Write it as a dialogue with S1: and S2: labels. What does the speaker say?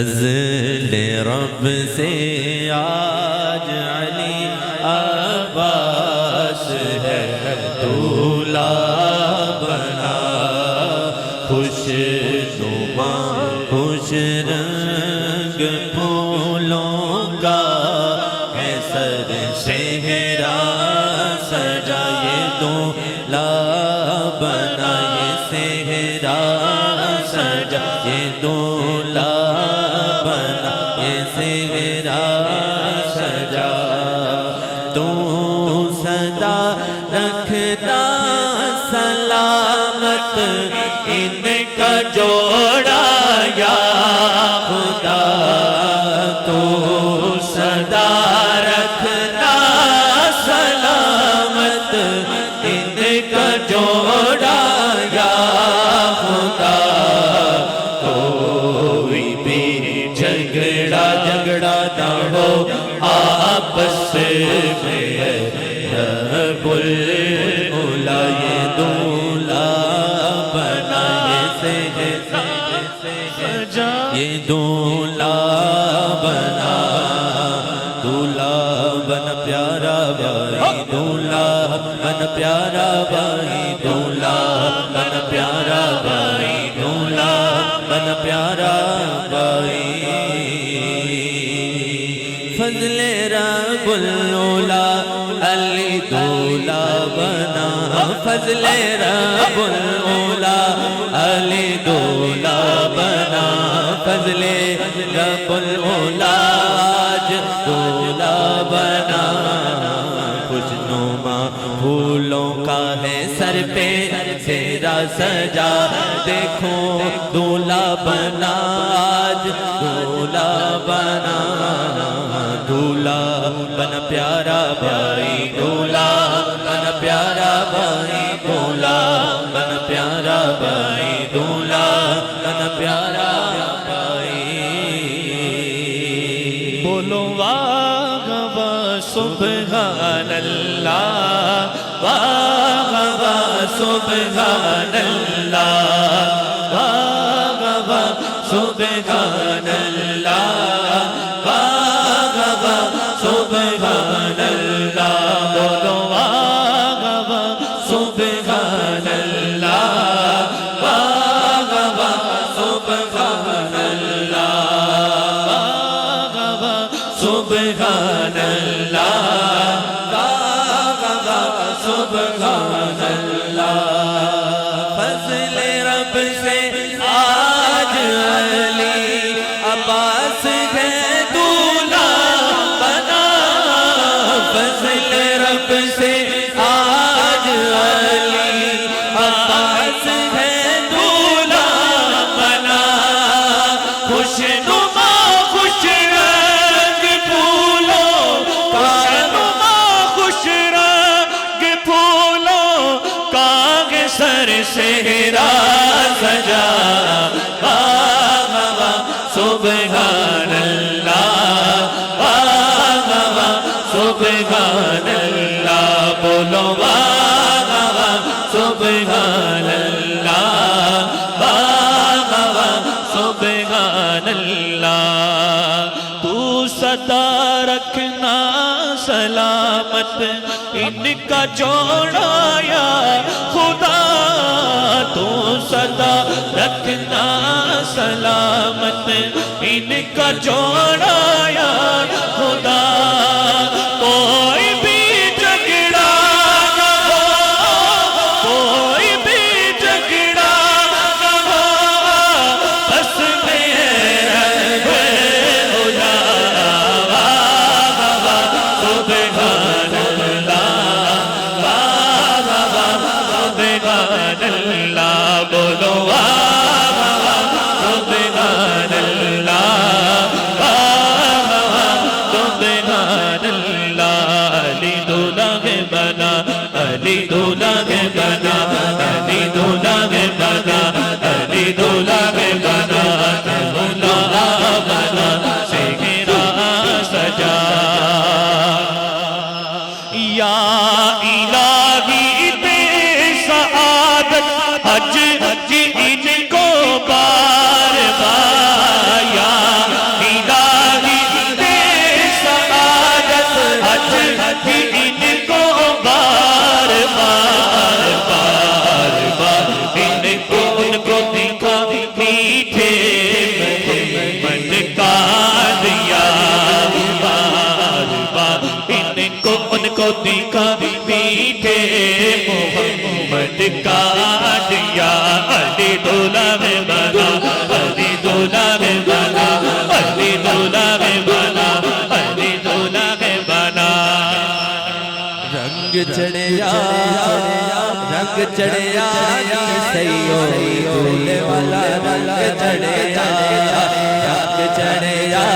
S1: فضل رب سے آج علی عباس ہے دولہا بنا، خوش نما خوش رنگ پھولوں کا ہے سر صحرا سجا، یہ دولہا بنا یہ صحرا سجا، یہ دولہا بنا یہ صحرا سجا، تو صدا رکھتا سلامت ان کا جوڑا یا خدا، تو صدا رکھتا سلامت ان کا جوڑا یا خدا، کوئی بھی جھگڑا نہ ہو آپس میں، رب العلا یہ دولہا بنا یہ سجا، یہ دولہا بنا، دولہا بن پیارا بھائی، دولہا بن پیارا بھائی، دولہا بن پیارا بھائی، دولہا بن پیارا بھائی، فضل رب العلا علی دولہا بنا، فضل رب العلا علی دولہا بنا، فضل رب العلا آج دولہا بنا، خوش نما پھولوں کا ہے سر پہ تیرا سجا، دیکھو دولہا بنا آج دولہا بنا، دولہا بن پیارا بھائی، دولہا بن پیارا بھائی، دولہا بن پیارا بھائی، دولہا بن پیارا بھائی،
S2: بولو واہ واہ سبحان اللہ، واہ واہ سبحان اللہ، واہ واہ سبحان اللہ، واہ واہ سبحان اللہ، بولو واہ واہ سبحان اللہ، واہ واہ سبحان اللہ، واہ واہ سبحان اللہ، واہ واہ سبحان اللہ،
S1: فضل رب سے آج علی عباس ہے دولہا بنا، فضل رب سے آج علی عباس ہے دولہا بنا، خوش نما خوش رنگ پھولوں کا،
S2: نما خوش رنگ پھولوں کا سر صحرا سجا، واہ واہ سبحان اللہ، واہ واہ سبحان اللہ، بولو واہ واہ سبحان اللہ، واہ واہ سبحان اللہ، تو صدا رکھنا سلامت ان کا جوڑا یا خدا، تو صدا رکھنا سلامت ان کا جوڑا یا خدا، کوئی بھی جھگڑا نہ ہو، کوئی بھی جھگڑا نہ ہو بس میں رب العلا، واہ واہ سبحان اللہ، واہ واہ سبحان اللہ، بولو واہ واہ سبحان اللہ، واہ واہ سبحان اللہ، علی دولہا بنا، علی دولہا بنا، علی دولہا بنا، علی دولہا بنا، دولہا بنا صحرا سجا، یا الہی دے سعادت حج ان کو بار بار، یا مودی کا میٹھے محمد کا دیا علی دولہ میں بنا علی دولہ میں بنا علی دولہ میں بنا علی دولہ میں بنا
S1: رنگ چڑھیا سیو دولے والا رنگ چڑھیا